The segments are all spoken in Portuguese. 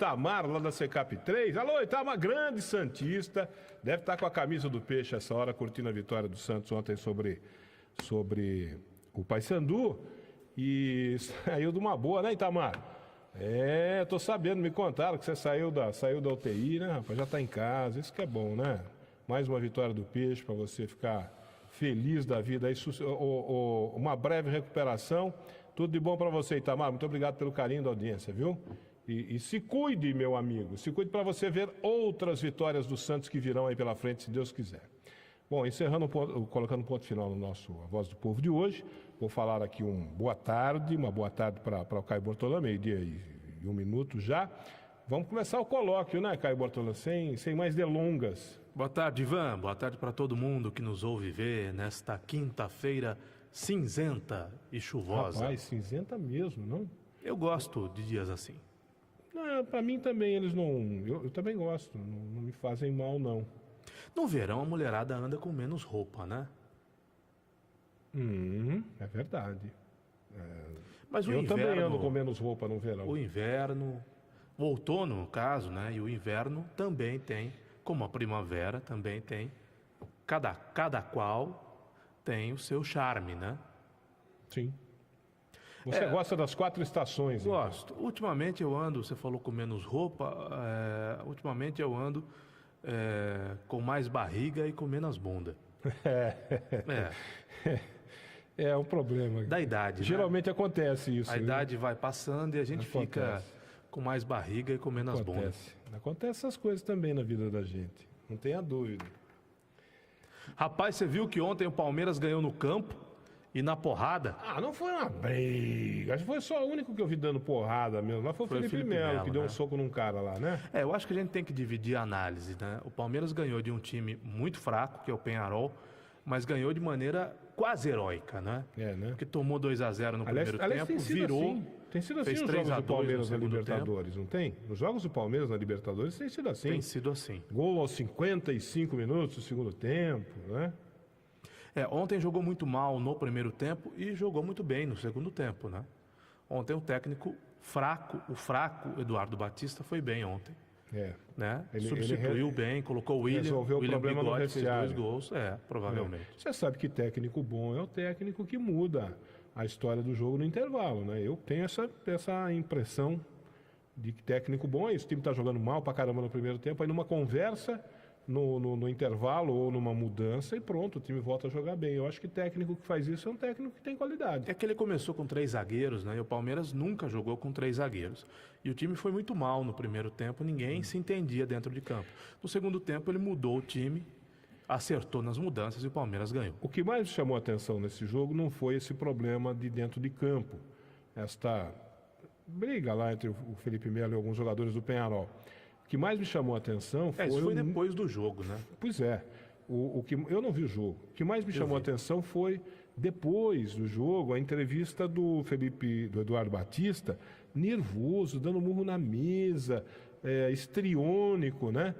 Itamar, lá da Secap 3. Alô, Itamar, grande santista. Deve estar com a camisa do Peixe essa hora, curtindo a vitória do Santos ontem sobre o Paysandu. E saiu de uma boa, né, Itamar? É, tô sabendo, me contaram que você saiu da UTI, né, rapaz? Já tá em casa, isso que é bom, né? Mais uma vitória do Peixe para você ficar feliz da vida. Aí, uma breve recuperação. Tudo de bom para você, Itamar. Muito obrigado pelo carinho da audiência, viu? E se cuide, meu amigo. Se cuide para você ver outras vitórias do Santos que virão aí pela frente, se Deus quiser. Bom, encerrando, colocando um ponto final no nosso A Voz do Povo de hoje, vou falar aqui uma boa tarde para o Caio Bortolã, meio-dia e 1 minuto já. Vamos começar o colóquio, né, Caio Bortolã, sem mais delongas. Boa tarde, Ivan. Boa tarde para todo mundo que nos ouve ver nesta quinta-feira cinzenta e chuvosa. Rapaz, cinzenta mesmo, não? Eu gosto de dias assim. Para mim também, eles não... Eu também gosto, não me fazem mal, não. No verão, a mulherada anda com menos roupa, né? É verdade. Mas o eu inverno, também ando com menos roupa no verão. O inverno, o outono, no caso, né? E o inverno também tem, como a primavera também tem. Cada qual tem o seu charme, né? Sim. Você gosta das 4 estações? Gosto. Então? Ultimamente eu ando, você falou com menos roupa, ultimamente eu ando com mais barriga e com menos bunda. É um problema. Da idade, geralmente, né? Acontece isso. A idade vai passando e a gente fica com mais barriga e com menos bunda. Acontece essas coisas também na vida da gente. Não tenha dúvida. Rapaz, você viu que ontem o Palmeiras ganhou no campo e na porrada? Não foi uma briga. Acho que foi só o único que eu vi dando porrada mesmo. Lá foi o Felipe Melo, que deu um soco num cara lá, né? Eu acho que a gente tem que dividir a análise, né? O Palmeiras ganhou de um time muito fraco, que é o Penharol, mas ganhou de maneira quase heróica, né? Né? Porque tomou 2-0 no primeiro tempo, virou... Assim. Tem sido assim fez nos jogos do Palmeiras na tempo. Libertadores, não tem? Nos jogos do Palmeiras na Libertadores tem sido assim. Tem sido assim. Gol aos 55 minutos do segundo tempo, né? Ontem jogou muito mal no primeiro tempo e jogou muito bem no segundo tempo, né? Ontem o técnico fraco, Eduardo Batista foi bem ontem. Né? Substituiu bem, colocou o William. Resolveu o problema no vestiário. Fez 2 gols, provavelmente. Você sabe que técnico bom é o técnico que muda a história do jogo no intervalo, né? Eu tenho essa impressão de que técnico bom é isso. O time está jogando mal pra caramba no primeiro tempo, aí numa conversa no intervalo ou numa mudança e pronto, o time volta a jogar bem. Eu acho que técnico que faz isso é um técnico que tem qualidade. É que ele começou com 3 zagueiros, né? E o Palmeiras nunca jogou com 3 zagueiros. E o time foi muito mal no primeiro tempo, ninguém se entendia dentro de campo. No segundo tempo ele mudou o time, acertou nas mudanças e o Palmeiras ganhou. O que mais chamou a atenção nesse jogo não foi esse problema de dentro de campo, esta briga lá entre o Felipe Melo e alguns jogadores do Penharol. O que mais me chamou a atenção foi... Isso foi depois do jogo, né? Pois é. Eu não vi o jogo. O que mais me chamou a atenção foi, depois do jogo, a entrevista do Eduardo Batista, nervoso, dando murro na mesa, histriônico, né?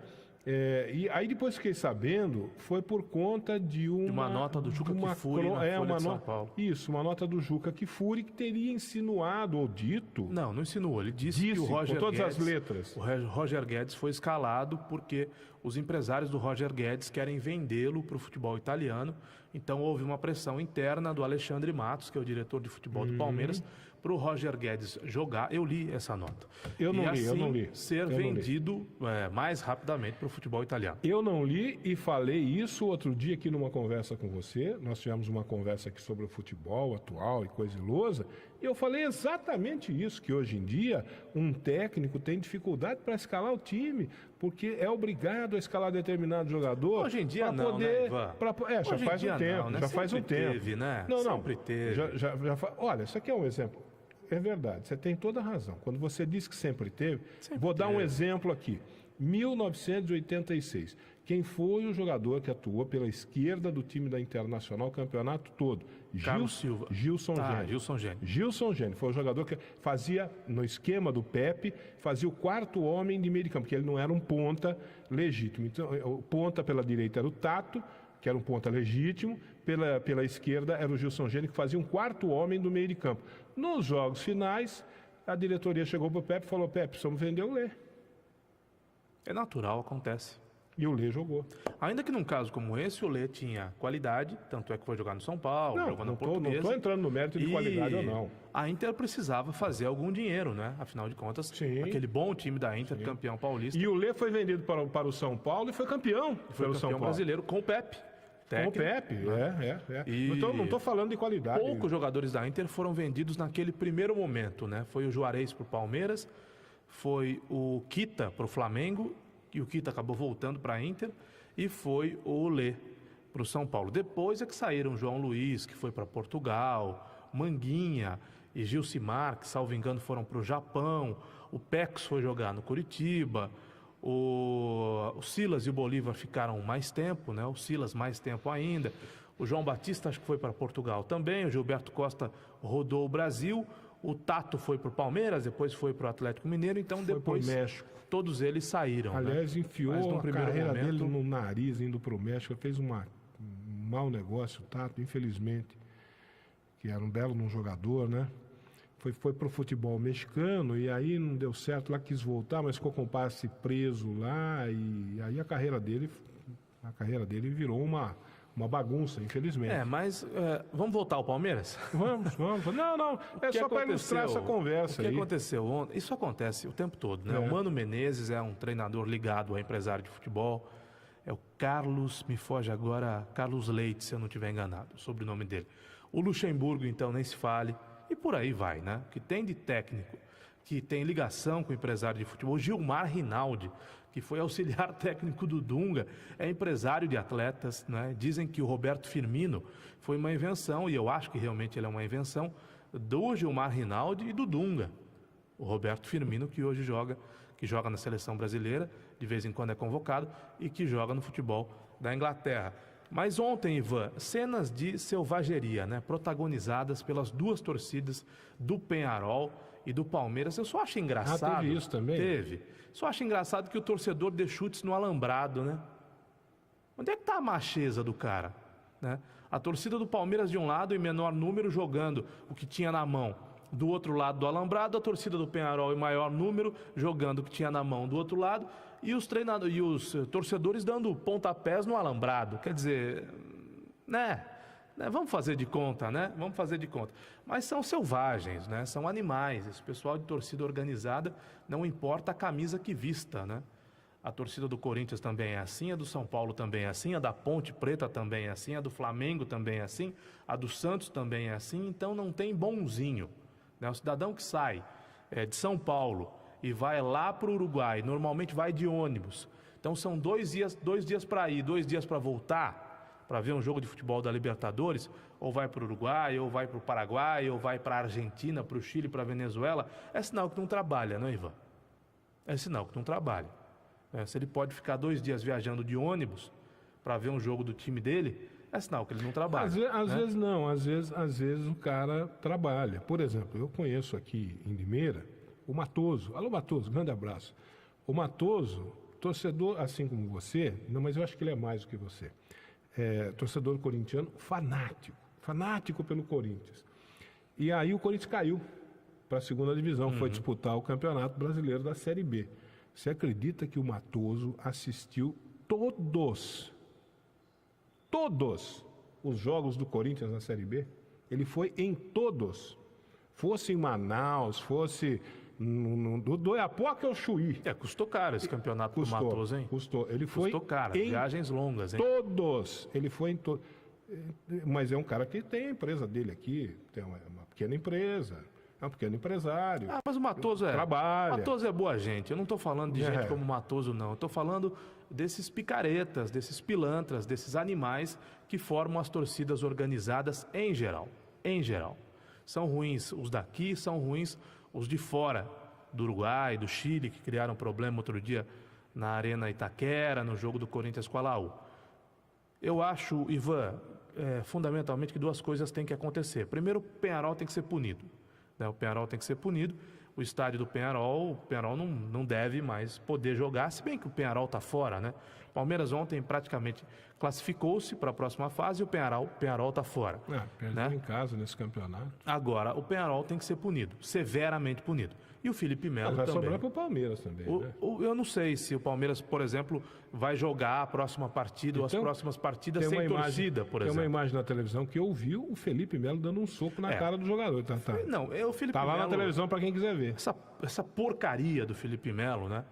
E aí depois fiquei sabendo, foi por conta de uma nota do Juca Kfouri na Folha de São Paulo. Isso, uma nota do Juca Kfouri que teria insinuado ou dito... Não insinuou, ele disse que o Roger com todas Guedes, as letras. O Roger Guedes foi escalado porque os empresários do Roger Guedes querem vendê-lo para o futebol italiano. Então houve uma pressão interna do Alexandre Matos, que é o diretor de futebol do Palmeiras, para o Roger Guedes jogar. Eu li essa nota. Eu não li. Ser vendido mais rapidamente para o futebol italiano. Eu não li e falei isso outro dia aqui numa conversa com você. Nós tivemos uma conversa aqui sobre o futebol atual e coisa ilosa. E eu falei exatamente isso, que hoje em dia um técnico tem dificuldade para escalar o time, porque é obrigado a escalar determinado jogador. Hoje em dia não, poder, né, Ivan? Já faz um tempo, né? já faz um tempo. Teve, né? Não, sempre teve. Olha, isso aqui é um exemplo. É verdade, você tem toda a razão. Quando você diz que sempre teve, vou dar um exemplo aqui. 1986. Quem foi o jogador que atuou pela esquerda do time da Internacional o campeonato todo? Carlos Silva. Gilson Gênio. Gilson Gênio. Foi o jogador que fazia, no esquema do Pepe, fazia o 4º homem de meio de campo, porque ele não era um ponta legítimo. Então, o ponta pela direita era o Tato, que era um ponta legítimo, pela esquerda era o Gilson Gênio, que fazia um 4º homem do meio de campo. Nos jogos finais, a diretoria chegou para o Pepe e falou: Pepe, precisamos vender o Lê. É natural, acontece. E o Lê jogou. Ainda que num caso como esse, o Lê tinha qualidade, tanto é que foi jogar no São Paulo, jogou na Não Portuguesa. estou entrando no mérito de qualidade ou não. A Inter precisava fazer algum dinheiro, né? Afinal de contas, Sim. aquele bom time da Inter, campeão paulista. E o Lê foi vendido para o São Paulo e foi campeão Foi pelo campeão São Paulo. brasileiro com o Pepe. Com o técnico. Pepe, E Não estou falando de qualidade. Poucos jogadores da Inter foram vendidos naquele primeiro momento, né? Foi o Juarez para o Palmeiras, foi o Kita para o Flamengo, e o Kita acabou voltando para a Inter, e foi o Lê para o São Paulo. Depois é que saíram João Luiz, que foi para Portugal, Manguinha e Gilcimar, que, salvo engano, foram para o Japão, o Pex foi jogar no Curitiba, o Silas e o Bolívar ficaram mais tempo, né? O Silas mais tempo ainda. O João Batista acho que foi para Portugal também. O Gilberto Costa rodou o Brasil. O Tato foi para o Palmeiras, depois foi para o Atlético Mineiro. Então Foi depois pro México. todos eles saíram. Aliás, né? enfiou Mas num a primeiro carreira momento- dele no nariz indo para o México. Fez um mau negócio, Tato, infelizmente. Que era um belo jogador, né? Foi pro futebol mexicano e aí não deu certo, lá quis voltar, mas ficou com o passe preso lá e aí a carreira dele virou uma bagunça, infelizmente. Mas vamos voltar ao Palmeiras? Vamos. Não, é O que só para ilustrar essa conversa O que aí. aconteceu ontem? Isso acontece o tempo todo, né? É. O Mano Menezes é um treinador ligado a empresário de futebol. É o Carlos, me foge agora, Carlos Leite, se eu não estiver enganado, o sobrenome dele. O Luxemburgo, então, nem se fale. E por aí vai, né? Que tem de técnico, que tem ligação com o empresário de futebol. Gilmar Rinaldi, que foi auxiliar técnico do Dunga, é empresário de atletas, né? Dizem que o Roberto Firmino foi uma invenção, e eu acho que realmente ele é uma invenção, do Gilmar Rinaldi e do Dunga. O Roberto Firmino, que hoje joga na seleção brasileira, de vez em quando é convocado, e que joga no futebol da Inglaterra. Mas ontem, Ivan, cenas de selvageria, né? Protagonizadas pelas duas torcidas do Peñarol e do Palmeiras. Eu só acho engraçado. teve isso também? Teve. Só acho engraçado que o torcedor dê chutes no alambrado, né? Onde é que está a macheza do cara? Né? A torcida do Palmeiras de um lado, em menor número, jogando o que tinha na mão. Do outro lado do alambrado, a torcida do Peñarol em maior número, jogando o que tinha na mão do outro lado, e os torcedores dando pontapés no alambrado. Quer dizer, né? Vamos fazer de conta, né? Vamos fazer de conta. Mas são selvagens, né? São animais. Esse pessoal de torcida organizada, não importa a camisa que vista, né? A torcida do Corinthians também é assim, a do São Paulo também é assim, a da Ponte Preta também é assim, a do Flamengo também é assim, a do Santos também é assim, então não tem bonzinho. Né? O cidadão que sai de São Paulo e vai lá para o Uruguai, normalmente vai de ônibus. Então são 2 dias para ir, 2 dias para voltar, para ver um jogo de futebol da Libertadores, ou vai para o Uruguai, ou vai para o Paraguai, ou vai para a Argentina, para o Chile, para a Venezuela. É sinal que não trabalha, não é, Ivan? É sinal que não trabalha. Se ele pode ficar 2 dias viajando de ônibus para ver um jogo do time dele, é sinal que ele não trabalha. Às vezes não, às vezes o cara trabalha. Por exemplo, eu conheço aqui em Limeira o Matoso. Alô, Matoso, grande abraço. O Matoso, torcedor assim como você, não, mas eu acho que ele é mais do que você. Torcedor corintiano fanático pelo Corinthians. E aí o Corinthians caiu para a segunda divisão, foi disputar o Campeonato Brasileiro da Série B. Você acredita que o Matoso assistiu todos os jogos do Corinthians na Série B? Ele foi em todos. Fosse em Manaus, fosse do Oiapoque ao Chuí. Custou caro esse campeonato do Matoso, hein? Custou. Ele foi Custou caro, em viagens longas, hein? todos. Ele foi em todos. Mas é um cara que tem a empresa dele aqui, tem uma pequena empresa. É um pequeno empresário. Mas o Matoso trabalha. Matoso é boa gente. Eu não estou falando de gente como o Matoso, não. Eu estou falando desses picaretas, desses pilantras, desses animais que formam as torcidas organizadas em geral. Em geral. São ruins os daqui, são ruins os de fora, do Uruguai, do Chile, que criaram problema outro dia na Arena Itaquera, no jogo do Corinthians com a Laú. Eu acho, Ivan, fundamentalmente que 2 coisas têm que acontecer. Primeiro, o Peñarol tem que ser punido. O Peñarol tem que ser punido. O estádio do Peñarol, não deve mais poder jogar, se bem que o Peñarol está fora, né? O Palmeiras ontem praticamente classificou-se para a próxima fase e o Peñarol está fora. Perdeu em casa nesse campeonato. Agora, o Peñarol tem que ser punido, severamente punido. E o Felipe Melo Vai também. sobrar para o Palmeiras também, né? Eu não sei se o Palmeiras, por exemplo, vai jogar a próxima partida ou as próximas partidas sem torcida, por exemplo. Tem uma imagem na televisão que eu vi o Felipe Melo dando um soco na cara do jogador. Não, o Felipe Tá lá Melo, na televisão para quem quiser ver. essa porcaria do Felipe Melo, né?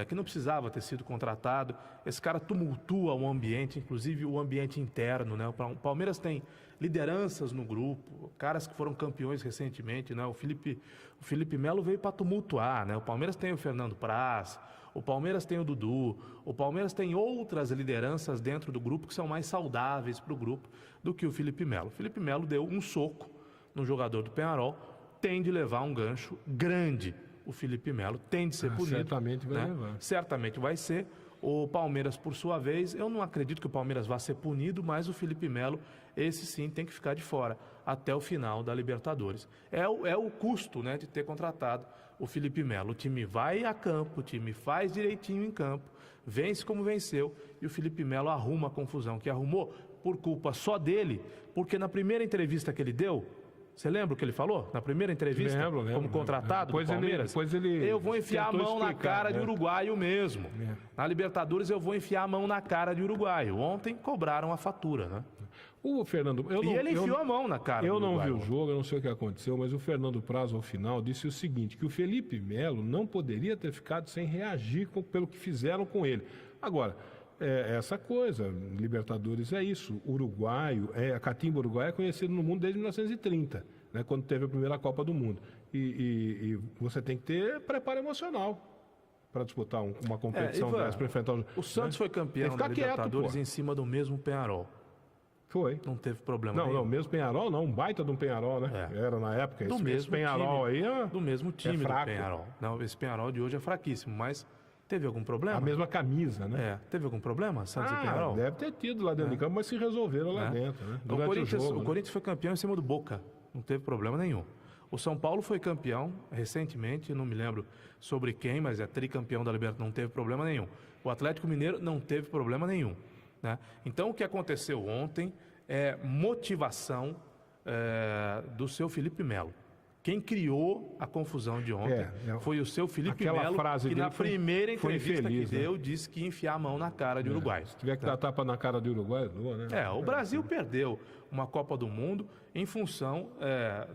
Que não precisava ter sido contratado. Esse cara tumultua o ambiente, inclusive o ambiente interno, né? O Palmeiras tem lideranças no grupo, caras que foram campeões recentemente, né? O Felipe Melo veio para tumultuar, né? O Palmeiras tem o Fernando Praz, o Palmeiras tem o Dudu, o Palmeiras tem outras lideranças dentro do grupo que são mais saudáveis para o grupo do que o Felipe Melo. O Felipe Melo deu um soco no jogador do Peñarol, tem de levar um gancho grande. O Felipe Melo tem de ser punido. Certamente vai levar. Certamente vai ser. O Palmeiras, por sua vez, eu não acredito que o Palmeiras vá ser punido, mas o Felipe Melo, esse sim, tem que ficar de fora até o final da Libertadores. É o custo, né, de ter contratado o Felipe Melo. O time vai a campo, o time faz direitinho em campo, vence como venceu, e o Felipe Melo arruma a confusão que arrumou por culpa só dele, porque na primeira entrevista que ele deu, você lembra o que ele falou? Na primeira entrevista, lembro, como contratado do Palmeiras? Eu vou enfiar a mão na cara de uruguaio mesmo. Na Libertadores eu vou enfiar a mão na cara de uruguaio. Ontem cobraram a fatura, né? O Fernando... ele enfiou a mão na cara do Eu não vi uruguaio. o jogo, eu não sei o que aconteceu, mas o Fernando Praz, ao final, disse o seguinte, que o Felipe Melo não poderia ter ficado sem reagir pelo que fizeram com ele. Agora... essa coisa, Libertadores é isso. Uruguaio, a catimba uruguaia é conhecida no mundo desde 1930, né, quando teve a primeira Copa do Mundo. E você tem que ter preparo emocional para disputar uma competição Ivan, dessa, para enfrentar o Santos foi campeão da Libertadores em cima do mesmo Peñarol. Foi. Não teve problema Não, nenhum. não, mesmo Peñarol não, um baita de um Peñarol, né? Era na época. Do mesmo Peñarol time, aí do mesmo time do fraco. Peñarol. Não, esse Peñarol de hoje é fraquíssimo, mas teve algum problema? A mesma camisa, né? Teve algum problema, Santos e Peñarol? Deve ter tido lá dentro de campo, mas se resolveram lá dentro, né? Então, o Corinthians foi campeão em cima do Boca, não teve problema nenhum. O São Paulo foi campeão recentemente, não me lembro sobre quem, mas é tricampeão da Libertadores, não teve problema nenhum. O Atlético Mineiro não teve problema nenhum, né? Então, o que aconteceu ontem é motivação do seu Felipe Melo. Quem criou a confusão de ontem foi o seu Felipe Melo, que na primeira entrevista que deu, disse que ia enfiar a mão na cara de Uruguai. Se tiver que dar tapa na cara de Uruguai, né? O Brasil perdeu uma Copa do Mundo em função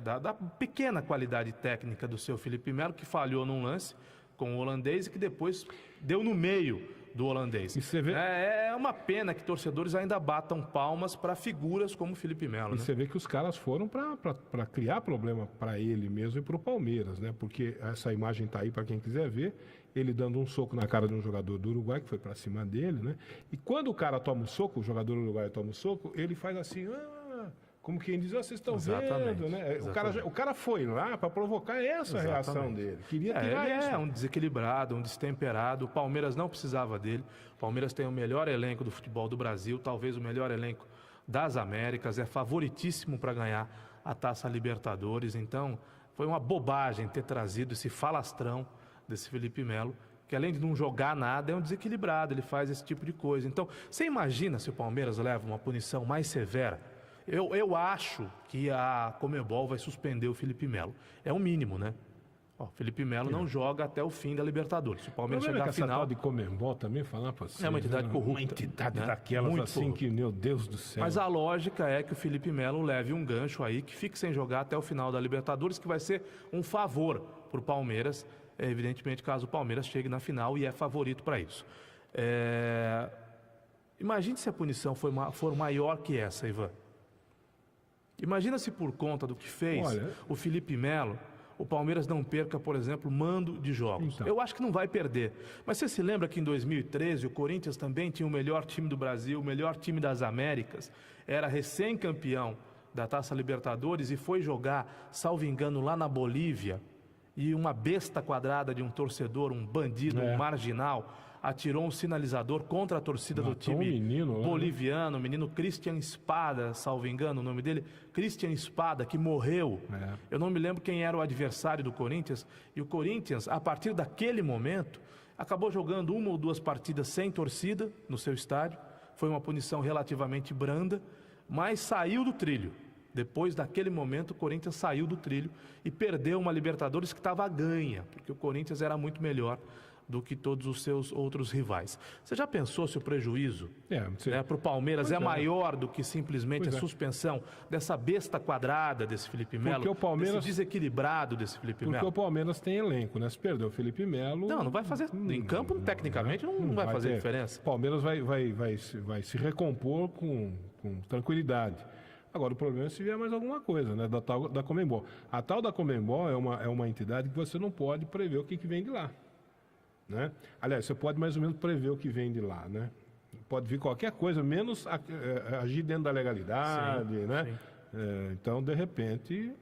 da pequena qualidade técnica do seu Felipe Melo, que falhou num lance com o holandês e que depois deu no meio do holandês. E você vê... É uma pena que torcedores ainda batam palmas para figuras como o Felipe Melo. E você vê que os caras foram para criar problema para ele mesmo e para o Palmeiras, né? Porque essa imagem tá aí para quem quiser ver, ele dando um soco na cara de um jogador do Uruguai que foi para cima dele, né? E quando o cara toma o soco, o jogador uruguaio toma o soco, ele faz assim, como quem diz, vocês estão vendo, né? O cara foi lá para provocar essa reação dele. Queria tirar ele isso. É um desequilibrado, um destemperado. O Palmeiras não precisava dele. O Palmeiras tem o melhor elenco do futebol do Brasil, talvez o melhor elenco das Américas. É favoritíssimo para ganhar a Taça Libertadores. Então, foi uma bobagem ter trazido esse falastrão desse Felipe Melo, que além de não jogar nada, é um desequilibrado. Ele faz esse tipo de coisa. Então, você imagina se o Palmeiras leva uma punição mais severa? Eu acho que a Conmebol vai suspender o Felipe Melo. É o mínimo, né? O Felipe Melo não joga até o fim da Libertadores. Se o Palmeiras chegar à final... Essa tal de Conmebol também, falar para você... É uma entidade corrupta. Uma entidade né? daquelas muito assim corrupta. que, meu Deus do céu... Mas a lógica é que o Felipe Melo leve um gancho aí, que fique sem jogar até o final da Libertadores, que vai ser um favor para o Palmeiras, evidentemente, caso o Palmeiras chegue na final e é favorito para isso. Imagine se a punição for maior que essa, Ivan. Imagina se por conta do que fez o Felipe Melo, o Palmeiras não perca, por exemplo, mando de jogos. Então. Eu acho que não vai perder. Mas você se lembra que em 2013 o Corinthians também tinha o melhor time do Brasil, o melhor time das Américas, era recém-campeão da Taça Libertadores e foi jogar, salvo engano, lá na Bolívia, e uma besta quadrada de um torcedor, um bandido, um marginal, atirou um sinalizador contra a torcida do time boliviano, o menino Christian Espada, salvo engano o nome dele, Christian Espada, que morreu. Eu não me lembro quem era o adversário do Corinthians, e o Corinthians, a partir daquele momento, acabou jogando uma ou duas partidas sem torcida no seu estádio, foi uma punição relativamente branda, mas saiu do trilho. Depois daquele momento, o Corinthians saiu do trilho e perdeu uma Libertadores que estava ganha, porque o Corinthians era muito melhor do que todos os seus outros rivais. Você já pensou se o prejuízo para o Palmeiras é maior do que simplesmente a suspensão dessa besta quadrada desse Felipe Melo, porque o Palmeiras, desse desequilibrado desse Felipe Melo? Porque o Palmeiras tem elenco, né? Se perder o Felipe Melo... Não vai fazer... Em campo, tecnicamente, não vai fazer diferença. O Palmeiras vai se recompor com tranquilidade. Agora, o problema é se vier mais alguma coisa, né? Da Conmebol. A tal da Conmebol é uma entidade que você não pode prever o que vem de lá. Né? Aliás, você pode mais ou menos prever o que vem de lá, né? Pode vir qualquer coisa, menos agir dentro da legalidade, sim, né? Sim. Então, de repente,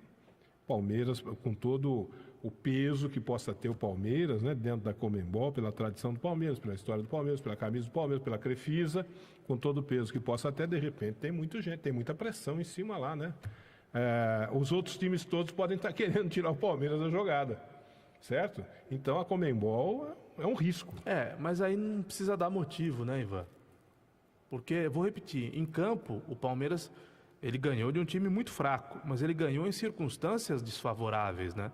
Palmeiras, com todo o peso que possa ter o Palmeiras, né, dentro da Conmebol, pela tradição do Palmeiras, pela história do Palmeiras, pela camisa do Palmeiras, pela Crefisa, com todo o peso que possa até, de repente, tem muita gente, tem muita pressão em cima lá, né? Os outros times todos podem estar querendo tirar o Palmeiras da jogada, certo? Então, a Conmebol é um risco. Mas aí não precisa dar motivo, né, Ivan? Porque, vou repetir, em campo, o Palmeiras, ele ganhou de um time muito fraco, mas ele ganhou em circunstâncias desfavoráveis, né?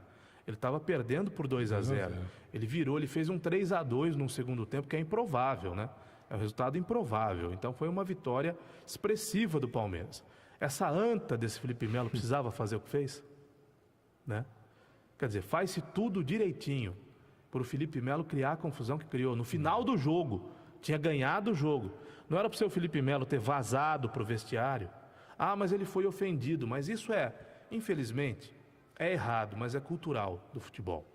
Ele estava perdendo por 2-0. Ele virou, ele fez um 3-2 no segundo tempo, que é improvável, né? É um resultado improvável. Então, foi uma vitória expressiva do Palmeiras. Essa anta desse Felipe Melo precisava fazer o que fez? Né? Quer dizer, faz-se tudo direitinho para o Felipe Melo criar a confusão que criou. No final do jogo, tinha ganhado o jogo. Não era para o seu Felipe Melo ter vazado para o vestiário. Mas ele foi ofendido. Mas isso infelizmente, é errado, mas é cultural do futebol.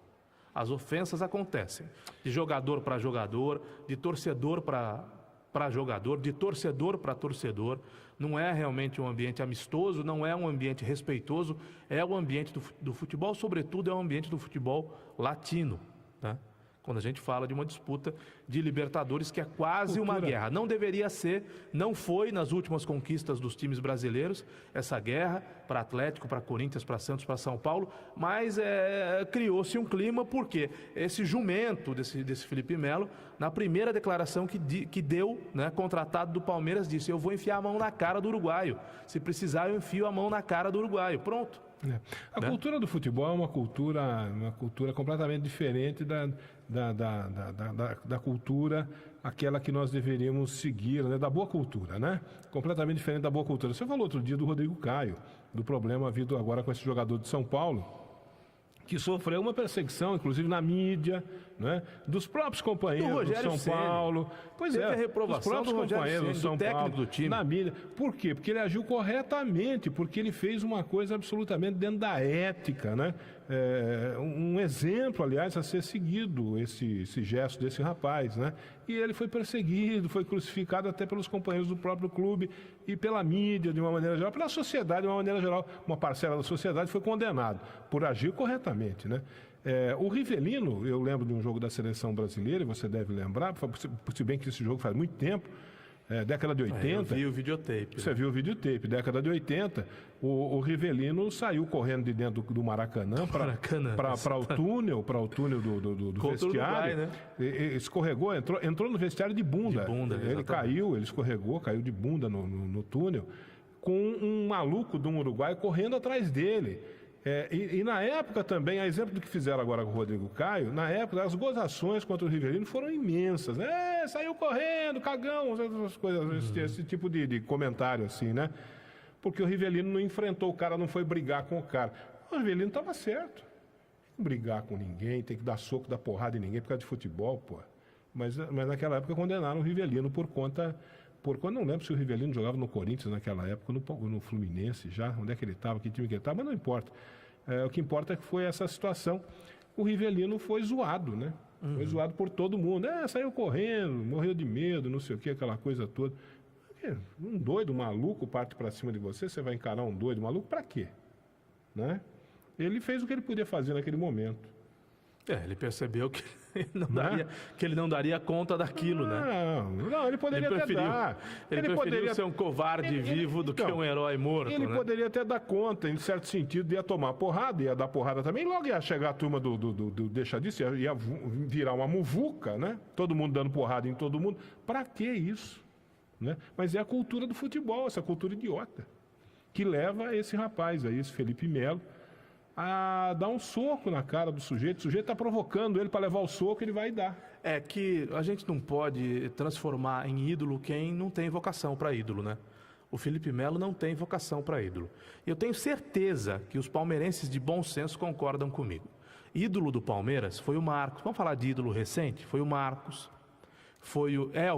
As ofensas acontecem. De jogador para jogador, de torcedor para jogador, de torcedor para torcedor. Não é realmente um ambiente amistoso, não é um ambiente respeitoso. É o ambiente do futebol, sobretudo é o ambiente do futebol latino, né? Quando a gente fala de uma disputa de Libertadores que é quase uma guerra. Não deveria ser, não foi nas últimas conquistas dos times brasileiros, essa guerra para Atlético, para Corinthians, para Santos, para São Paulo, mas criou-se um clima porque esse jumento desse Felipe Melo, na primeira declaração que deu, né, contratado do Palmeiras, disse: eu vou enfiar a mão na cara do uruguaio, se precisar eu enfio a mão na cara do uruguaio, pronto. A cultura do futebol é uma cultura completamente diferente da cultura, aquela que nós deveríamos seguir, né? Da boa cultura, né? Completamente diferente da boa cultura. Você falou outro dia do Rodrigo Caio, do problema havido agora com esse jogador de São Paulo, que sofreu uma perseguição, inclusive na mídia, né? Dos próprios companheiros do São Paulo. Pois a reprovação dos próprios companheiros do São Paulo, do time. Na mídia. Por quê? Porque ele agiu corretamente, porque ele fez uma coisa absolutamente dentro da ética, né? Um exemplo, aliás, a ser seguido, esse gesto desse rapaz, né? E ele foi perseguido, foi crucificado até pelos companheiros do próprio clube e pela mídia, de uma maneira geral, pela sociedade, de uma maneira geral. Uma parcela da sociedade foi condenado por agir corretamente, né? O Rivelino, eu lembro de um jogo da seleção brasileira, você deve lembrar, se bem que esse jogo faz muito tempo, década de 80. Eu vi o videotape. Você viu o videotape, década de 80, o Rivelino saiu correndo de dentro do Maracanã para o túnel do vestiário. Uruguai, né? Escorregou, entrou no vestiário de bunda. Ele caiu, ele escorregou, caiu de bunda no túnel, com um maluco de um uruguaio correndo atrás dele. E na época também, a exemplo do que fizeram agora com o Rodrigo Caio, na época as gozações contra o Rivelino foram imensas. Saiu correndo, cagão, essas coisas, esse tipo de comentário assim, né? Porque o Rivelino não enfrentou o cara, não foi brigar com o cara. O Rivelino estava certo. Não brigar com ninguém, tem que dar soco, dar porrada em ninguém por causa de futebol, pô. Mas naquela época condenaram o Rivelino por conta... não lembro se o Rivelino jogava no Corinthians naquela época, no Fluminense já, onde é que ele estava, que time que ele estava, mas não importa. O que importa é que foi essa situação. O Rivelino foi zoado, né? Foi zoado por todo mundo. Saiu correndo, morreu de medo, não sei o que, aquela coisa toda. Um doido, maluco, parte para cima de você, você vai encarar um doido, maluco, para quê? Né? Ele fez o que ele podia fazer naquele momento. Ele percebeu que ele não daria conta daquilo, né? Não, ele poderia até dar. Ele preferiu ser um covarde vivo do que um herói morto, Ele né? poderia até dar conta, em certo sentido, ia tomar porrada, ia dar porrada também, logo ia chegar a turma do deixa disso, ia virar uma muvuca, né? Todo mundo dando porrada em todo mundo. Para que isso? Né? Mas é a cultura do futebol, essa cultura idiota. que leva esse rapaz aí, esse Felipe Melo, a dar um soco na cara do sujeito. O sujeito está provocando ele para levar o soco, ele vai dar. É que a gente não pode transformar em ídolo quem não tem vocação para ídolo, né? O Felipe Melo não tem vocação para ídolo. E eu tenho certeza que os palmeirenses de bom senso concordam comigo. Ídolo do Palmeiras foi o Marcos. Vamos falar de ídolo recente? Foi o Marcos. É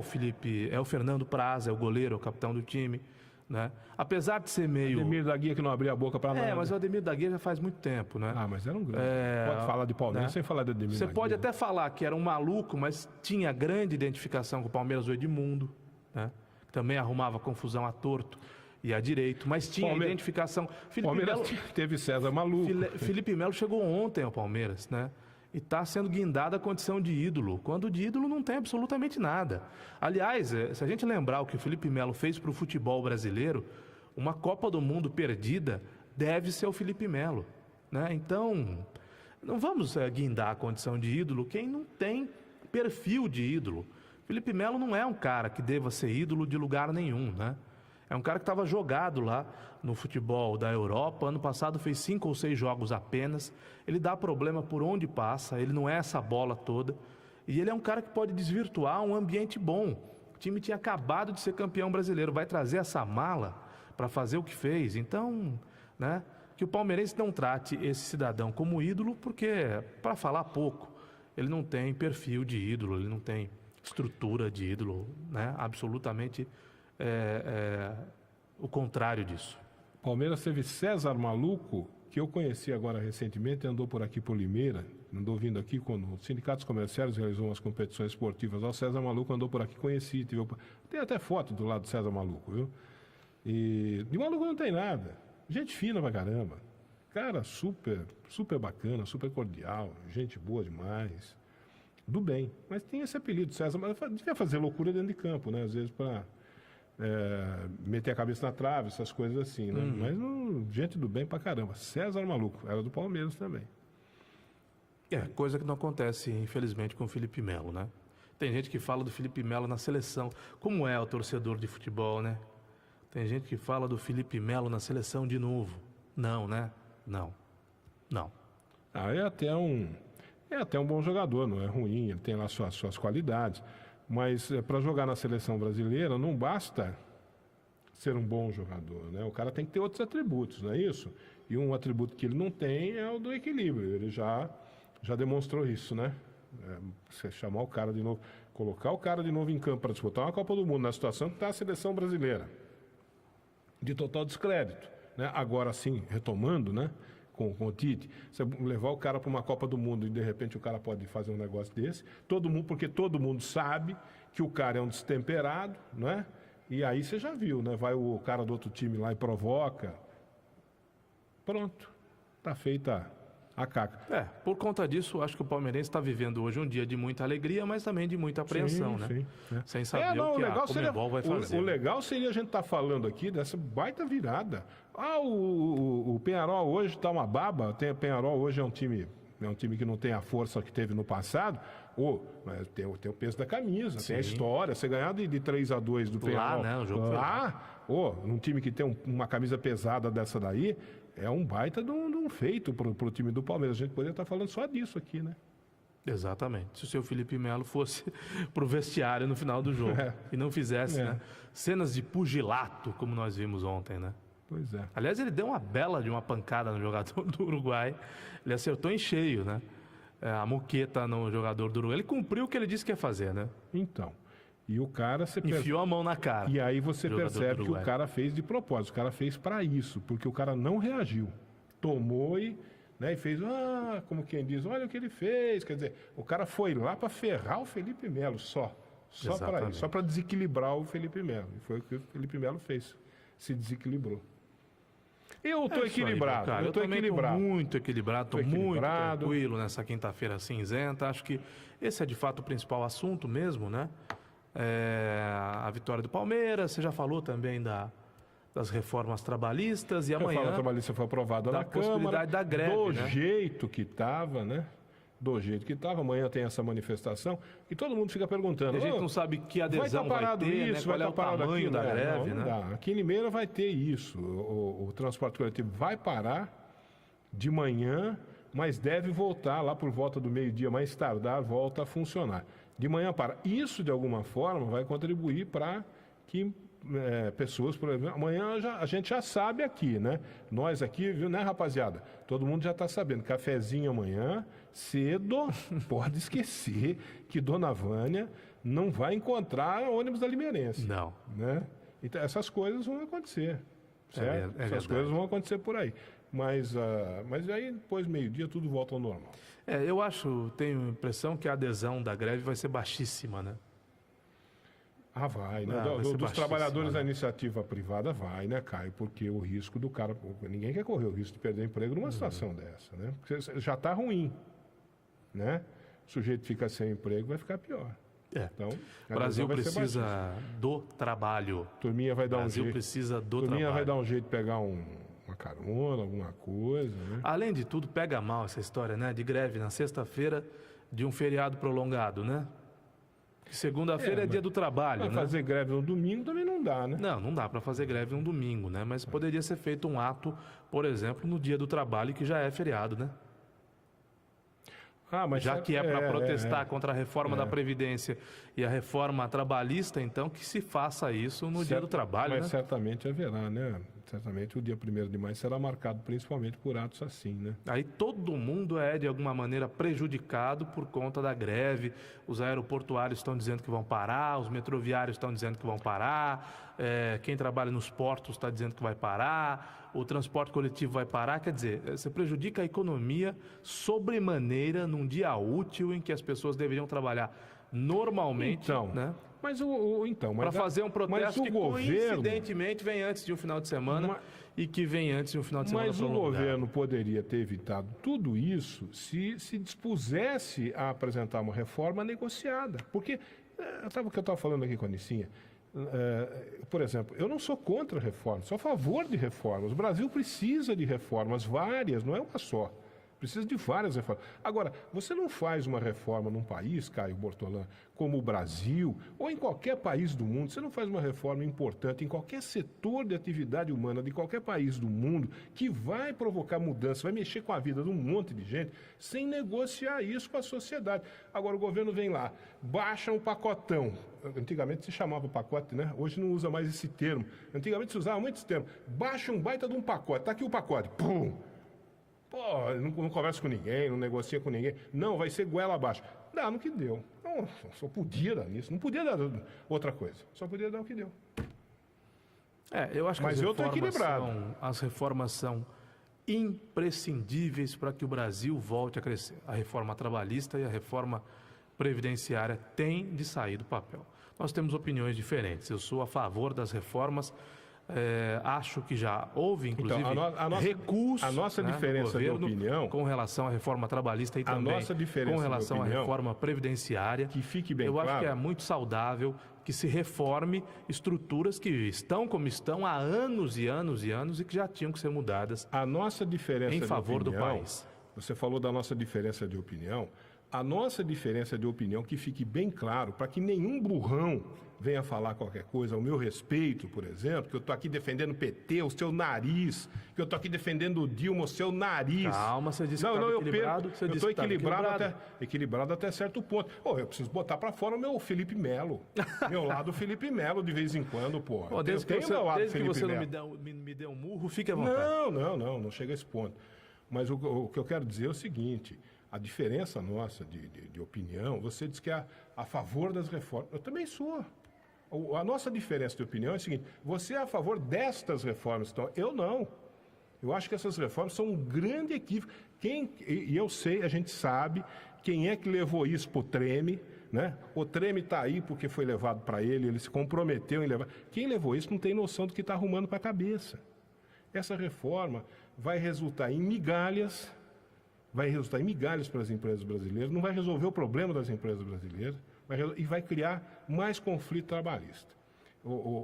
o Fernando Praz, é o goleiro, é o capitão do time, né? Apesar de ser meio... Ademir da Guia que não abria a boca para nada. mas o Ademir da Guia já faz muito tempo, né? Ah, mas era um grande. Pode falar de Palmeiras, né? Sem falar de Ademir Você da pode Guia. até falar que era um maluco, mas tinha grande identificação com o Palmeiras, o Edmundo, né? Também arrumava confusão a torto e a direito, mas tinha identificação. Palmeiras teve César Maluco. Felipe Melo chegou ontem ao Palmeiras, né? E está sendo guindado a condição de ídolo, quando de ídolo não tem absolutamente nada. Aliás, se a gente lembrar o que o Felipe Melo fez para o futebol brasileiro, uma Copa do Mundo perdida deve ser o Felipe Melo, né? Então, não vamos guindar a condição de ídolo quem não tem perfil de ídolo. Felipe Melo não é um cara que deva ser ídolo de lugar nenhum, né? É um cara que estava jogado lá no futebol da Europa. Ano passado fez 5 ou 6 jogos apenas. Ele dá problema por onde passa, ele não é essa bola toda. E ele é um cara que pode desvirtuar um ambiente bom. O time tinha acabado de ser campeão brasileiro, vai trazer essa mala para fazer o que fez. Então, né, que o palmeirense não trate esse cidadão como ídolo, porque, para falar pouco, ele não tem perfil de ídolo, ele não tem estrutura de ídolo, né? Absolutamente o contrário disso. Palmeiras teve César Maluco, que eu conheci agora recentemente, andou por aqui por Limeira, andou vindo aqui quando os sindicatos comerciais realizou umas competições esportivas. O César Maluco andou por aqui, conheci, tem até foto do lado do César Maluco, viu? E de maluco não tem nada, gente fina pra caramba, cara super bacana, super cordial, gente boa demais, do bem, mas tem esse apelido César, mas devia fazer loucura dentro de campo, né? Às vezes para meter a cabeça na trave, essas coisas assim, né? Mas gente do bem pra caramba. César Maluco, era do Palmeiras também. Coisa que não acontece, infelizmente, com o Felipe Melo, né? Tem gente que fala do Felipe Melo na seleção. Como é o torcedor de futebol, né? Tem gente que fala do Felipe Melo na seleção de novo. Não, né? Não. É até um bom jogador, não é ruim, ele tem lá suas qualidades. Mas para jogar na seleção brasileira não basta ser um bom jogador, né? O cara tem que ter outros atributos, não é isso? E um atributo que ele não tem é o do equilíbrio. Ele já demonstrou isso, né? Você chamar o cara de novo, colocar o cara de novo em campo para disputar uma Copa do Mundo na situação que está a seleção brasileira, de total descrédito, né? Agora sim, retomando, né? Com o Tite, você levar o cara para uma Copa do Mundo e de repente o cara pode fazer um negócio desse, porque todo mundo sabe que o cara é um destemperado, né? E aí você já viu, né? Vai o cara do outro time lá e provoca. Pronto, tá feita a caca. Por conta disso, acho que o palmeirense está vivendo hoje um dia de muita alegria, mas também de muita apreensão, né? Sim. Sem saber o que a Conmebol vai fazer. O legal seria a gente estar falando aqui dessa baita virada. O Peñarol hoje está uma baba. O Peñarol hoje é um time que não tem a força que teve no passado. Mas tem o peso da camisa, tem a história. Você ganhar de 3-2 do Peñarol. Lá, né? O jogo num time que tem uma camisa pesada dessa daí, é um baita de um feito pro time do Palmeiras. A gente poderia estar falando só disso aqui, né? Exatamente. Se o seu Felipe Melo fosse pro vestiário no final do jogo e não fizesse, né, cenas de pugilato, como nós vimos ontem, né? Pois é. Aliás, ele deu uma bela de uma pancada no jogador do Uruguai. Ele acertou em cheio, né? A moqueta no jogador do Uruguai. Ele cumpriu o que ele disse que ia fazer, né? Então. E o cara... Enfiou a mão na cara. E aí você percebe que o cara fez de propósito. O cara fez para isso, porque o cara não reagiu. Tomou e fez, como quem diz, olha o que ele fez. Quer dizer, o cara foi lá para ferrar o Felipe Melo só para isso, só para desequilibrar o Felipe Melo. E foi o que o Felipe Melo fez, se desequilibrou. Eu estou equilibrado, eu estou equilibrado. Muito equilibrado, estou muito tranquilo nessa quinta-feira cinzenta. Acho que esse é de fato o principal assunto mesmo, né? A vitória do Palmeiras, você já falou também das reformas trabalhistas e amanhã... A reforma trabalhista foi aprovada na Câmara, possibilidade da greve, do jeito que estava, né? do jeito que estava, amanhã tem essa manifestação, e todo mundo fica perguntando. E a gente não sabe que vai adesão estar parado vai ter, isso, né? vai Qual é estar o parado tamanho aquilo, da greve, não né? dá. Aqui em Limeira vai ter isso. O transporte coletivo vai parar de manhã, mas deve voltar lá por volta do meio-dia, mais tardar, volta a funcionar. De manhã para. Isso, de alguma forma, vai contribuir para que pessoas, por exemplo, amanhã a gente já sabe aqui, né? Nós aqui, viu, né, rapaziada? Todo mundo já está sabendo. Cafezinho amanhã, cedo, pode esquecer que Dona Vânia não vai encontrar ônibus da Limeirense. Não. Né? Então, essas coisas vão acontecer, certo? Essas verdade. coisas vão acontecer por aí. Mas aí, depois, meio-dia, tudo volta ao normal. Tenho a impressão que a adesão da greve vai ser baixíssima, né? Vai, né? Vai ser Dos baixíssimo, trabalhadores né? da iniciativa privada vai, né, Caio? Porque o risco do cara... Ninguém quer correr o risco de perder emprego numa situação dessa, né? Porque já está ruim, né? O sujeito fica sem emprego, vai ficar pior. Então, o Brasil vai ser precisa baixíssima. do trabalho. Turminha vai O dar um Brasil jeito. precisa do Turminha vai trabalho. dar um jeito de pegar uma carona, alguma coisa, né? Além de tudo, pega mal essa história, né? De greve na sexta-feira de um feriado prolongado, né? Segunda-feira é dia do trabalho, Mas né? fazer greve no domingo também não dá, né? Não dá para fazer greve um domingo, né? Mas poderia ser feito um ato, por exemplo, no dia do trabalho, que já é feriado, né? Mas Já que é para protestar contra a reforma da Previdência e a reforma trabalhista, então que se faça isso no dia do trabalho, Mas né? certamente haverá, né? Certamente o dia 1º de maio será marcado principalmente por atos assim, né? Aí todo mundo é, de alguma maneira, prejudicado por conta da greve. Os aeroportuários estão dizendo que vão parar, os metroviários estão dizendo que vão parar, quem trabalha nos portos está dizendo que vai parar, o transporte coletivo vai parar. Quer dizer, você prejudica a economia sobremaneira num dia útil em que as pessoas deveriam trabalhar normalmente, né? Para fazer um protesto que coincidentemente vem antes de um final de semana e que vem antes de um final de semana prolongado. Mas o governo poderia ter evitado tudo isso se dispusesse a apresentar uma reforma negociada. Porque, sabe o que eu estava falando aqui com a Nicinha? Por exemplo, eu não sou contra reformas, sou a favor de reformas. O Brasil precisa de reformas, várias, não é uma só. Precisa de várias reformas. Agora, você não faz uma reforma num país, Caio Bortolã, como o Brasil, ou em qualquer país do mundo, você não faz uma reforma importante em qualquer setor de atividade humana de qualquer país do mundo que vai provocar mudança, vai mexer com a vida de um monte de gente, sem negociar isso com a sociedade. Agora, o governo vem lá, baixa um pacotão. Antigamente se chamava pacote, né? Hoje não usa mais esse termo. Antigamente se usava muito esse termo. Baixa um baita de um pacote. Está aqui o pacote. Pum! Pô, não conversa com ninguém, não negocia com ninguém. Não, vai ser goela abaixo. Dá no que deu. Não, só podia dar isso. Não podia dar outra coisa. Só podia dar o que deu. Eu acho que Mas eu estou equilibrado. As reformas são imprescindíveis para que o Brasil volte a crescer. A reforma trabalhista e a reforma previdenciária têm de sair do papel. Nós temos opiniões diferentes. Eu sou a favor das reformas. Acho que já houve, inclusive, recursos. A nossa diferença de opinião com relação à reforma trabalhista e também com relação à reforma previdenciária. Que fique bem claro. Eu acho que é muito saudável que se reforme estruturas que estão como estão há anos e anos e anos e que já tinham que ser mudadas. A nossa diferença em favor de opinião, do país. Você falou da nossa diferença de opinião. A nossa diferença de opinião, que fique bem claro, para que nenhum burrão venha falar qualquer coisa ao meu respeito, por exemplo, que eu estou aqui defendendo o PT, o seu nariz, que eu estou aqui defendendo o Dilma, o seu nariz. Calma, você disse que estava equilibrado. Eu estou equilibrado até certo ponto. Eu preciso botar para fora o meu Felipe Melo. Meu lado Felipe Melo, de vez em quando, pô. Desde que você não me dê um murro, fique à vontade. Não chega a esse ponto. Mas o que eu quero dizer é o seguinte... A diferença nossa de opinião, você diz que é a favor das reformas. Eu também sou. A nossa diferença de opinião é a seguinte: você é a favor destas reformas, então eu não. Eu acho que essas reformas são um grande equívoco. E eu sei, a gente sabe, quem é que levou isso para o Treme, né? O Treme está aí porque foi levado para ele se comprometeu em levar. Quem levou isso não tem noção do que está arrumando para a cabeça. Essa reforma vai resultar em migalhas. Vai resultar em migalhas para as empresas brasileiras, não vai resolver o problema das empresas brasileiras e vai criar mais conflito trabalhista.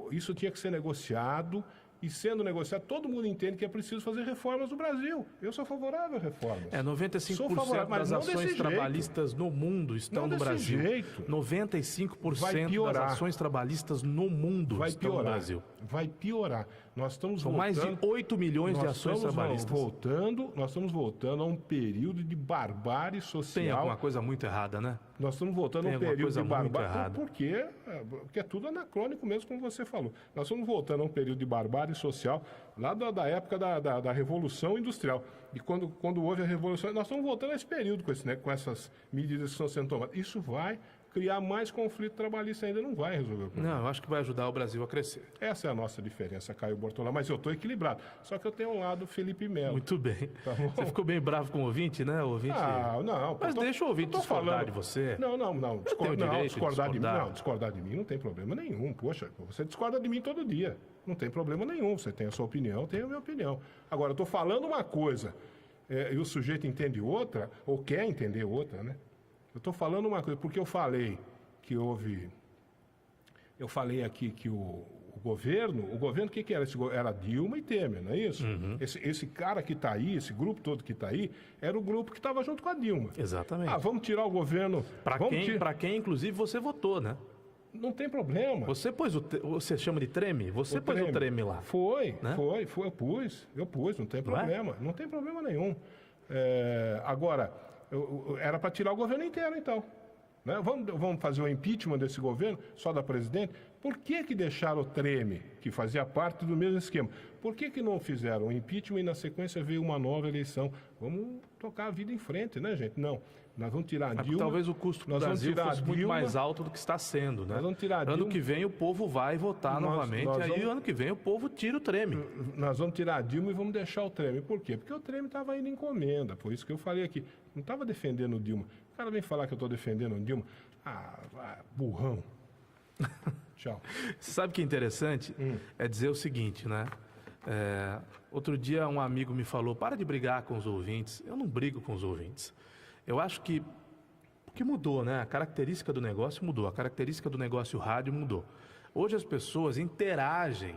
Isso tinha que ser negociado e sendo negociado, todo mundo entende que é preciso fazer reformas no Brasil. Eu sou favorável a reformas. 95% das ações trabalhistas no mundo estão no Brasil. 95% das ações trabalhistas no mundo estão no Brasil. Vai piorar. Nós estamos São mais de 8 milhões de ações trabalhistas. Nós estamos voltando a um período de barbárie social. Tem alguma coisa muito errada, né? Nós estamos voltando a um período de barbárie. Porque é tudo anacrônico mesmo, como você falou. Nós estamos voltando a um período de barbárie social lá da época da Revolução Industrial. E quando houve a Revolução, nós estamos voltando a esse período com essas medidas que estão sendo tomadas. Isso vai criar mais conflito trabalhista ainda, não vai resolver o problema. Não, eu acho que vai ajudar o Brasil a crescer. Essa é a nossa diferença, Caio Bortolão. Mas eu estou equilibrado. Só que eu tenho um lado Felipe Melo. Muito bem. Tá, você ficou bem bravo com o ouvinte, né? O ouvinte... não. Mas deixa o ouvinte discordar de você. Não. Discordar de mim não tem problema nenhum. Poxa, você discorda de mim todo dia. Não tem problema nenhum. Você tem a sua opinião, eu tenho a minha opinião. Agora, eu estou falando uma coisa e o sujeito entende outra, ou quer entender outra, né? Eu estou falando uma coisa, porque eu falei aqui que o governo, o que era? Era Dilma e Temer, não é isso? Uhum. Esse cara que está aí, esse grupo todo que está aí, era o grupo que estava junto com a Dilma. Exatamente. Vamos tirar o governo... Para quem, inclusive, você votou, né? Não tem problema. Você pôs você chama de treme? Você pôs o treme lá. Foi, eu pus, não tem problema. Não tem problema nenhum. Agora, era para tirar o governo inteiro, então. Né? Vamos fazer o impeachment desse governo, só da presidente? Por que deixaram o treme, que fazia parte do mesmo esquema? Por que não fizeram o impeachment e na sequência veio uma nova eleição? Vamos tocar a vida em frente, né, gente? Não. Nós vamos tirar a Dilma. Talvez o custo do Brasil fosse muito mais alto do que está sendo, né? Nós vamos tirar a Dilma. Ano que vem o povo vai votar novamente, aí ano que vem o povo tira o treme. Nós vamos tirar a Dilma e vamos deixar o treme. Por quê? Porque o treme estava indo em encomenda, por isso que eu falei aqui. Não estava defendendo o Dilma. O cara vem falar que eu estou defendendo o Dilma. Burrão. Tchau. Você sabe o que é interessante? É dizer o seguinte, né? Outro dia um amigo me falou, para de brigar com os ouvintes. Eu não brigo com os ouvintes. Eu acho que mudou, né? A característica do negócio mudou, a característica do negócio rádio mudou. Hoje as pessoas interagem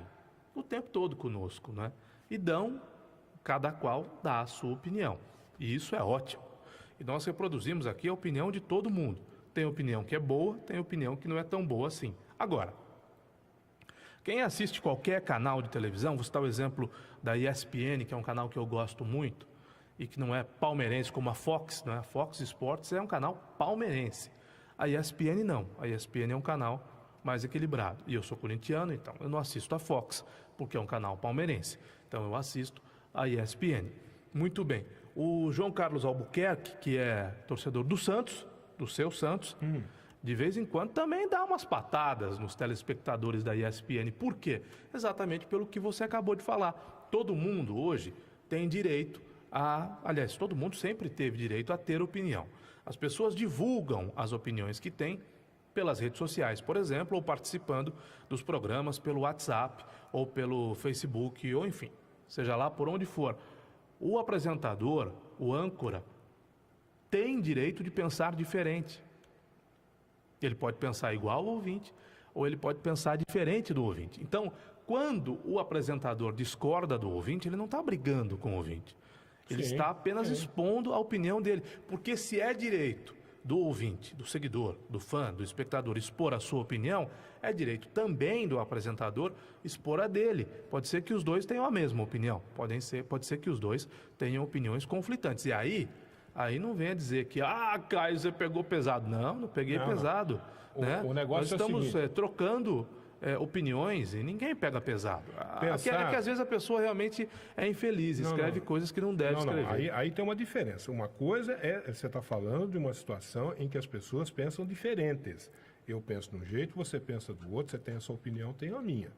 o tempo todo conosco, né? E cada qual dá a sua opinião. E isso é ótimo. E nós reproduzimos aqui a opinião de todo mundo. Tem opinião que é boa, tem opinião que não é tão boa assim. Agora, quem assiste qualquer canal de televisão, vou citar o exemplo da ESPN, que é um canal que eu gosto muito, e que não é palmeirense como a Fox, né? A Fox Sports é um canal palmeirense. A ESPN não. A ESPN é um canal mais equilibrado. E eu sou corintiano, então eu não assisto a Fox, porque é um canal palmeirense. Então eu assisto a ESPN. Muito bem. O João Carlos Albuquerque, que é torcedor do Santos, do seu Santos, de vez em quando também dá umas patadas nos telespectadores da ESPN. Por quê? Exatamente pelo que você acabou de falar. Todo mundo hoje tem direito aliás, todo mundo sempre teve direito a ter opinião. As pessoas divulgam as opiniões que têm pelas redes sociais, por exemplo, ou participando dos programas pelo WhatsApp, ou pelo Facebook, ou enfim, seja lá por onde for. O apresentador, o âncora, tem direito de pensar diferente. Ele pode pensar igual ao ouvinte, ou ele pode pensar diferente do ouvinte. Então, quando o apresentador discorda do ouvinte, ele não está brigando com o ouvinte. Ele está apenas expondo a opinião dele. Porque se é direito do ouvinte, do seguidor, do fã, do espectador expor a sua opinião, é direito também do apresentador expor a dele. Pode ser que os dois tenham a mesma opinião. Pode ser que os dois tenham opiniões conflitantes. E aí não venha dizer que, Caio, você pegou pesado. Não peguei pesado. Né? O negócio Nós estamos trocando opiniões e ninguém pega pesado. É que às vezes a pessoa realmente é infeliz, escreve coisas que não deve escrever. Aí tem uma diferença. Uma coisa você está falando de uma situação em que as pessoas pensam diferentes. Eu penso de um jeito, você pensa do outro, você tem a sua opinião, eu tenho a minha.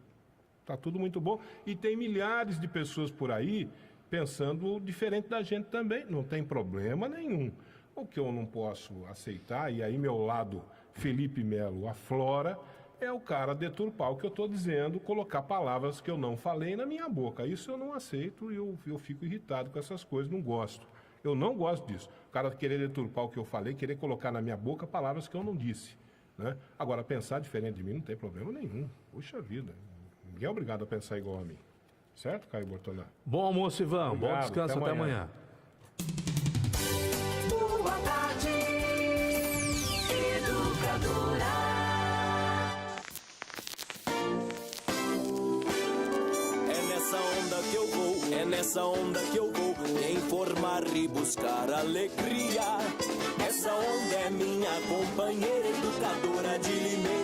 Está tudo muito bom. E tem milhares de pessoas por aí pensando diferente da gente também. Não tem problema nenhum. O que eu não posso aceitar, e aí meu lado Felipe Melo aflora, é o cara deturpar o que eu estou dizendo, colocar palavras que eu não falei na minha boca. Isso eu não aceito e eu fico irritado com essas coisas, não gosto. Eu não gosto disso. O cara querer deturpar o que eu falei, querer colocar na minha boca palavras que eu não disse. Né? Agora, pensar diferente de mim não tem problema nenhum. Puxa vida, ninguém é obrigado a pensar igual a mim. Certo, Caio Bortolã? Bom almoço, Ivan. Bom Obrigado, descanso. Até amanhã. Boa tarde, Educadora. É nessa onda que eu vou, é nessa onda que eu vou, informar e buscar alegria. Essa onda é minha companheira educadora de Limeira.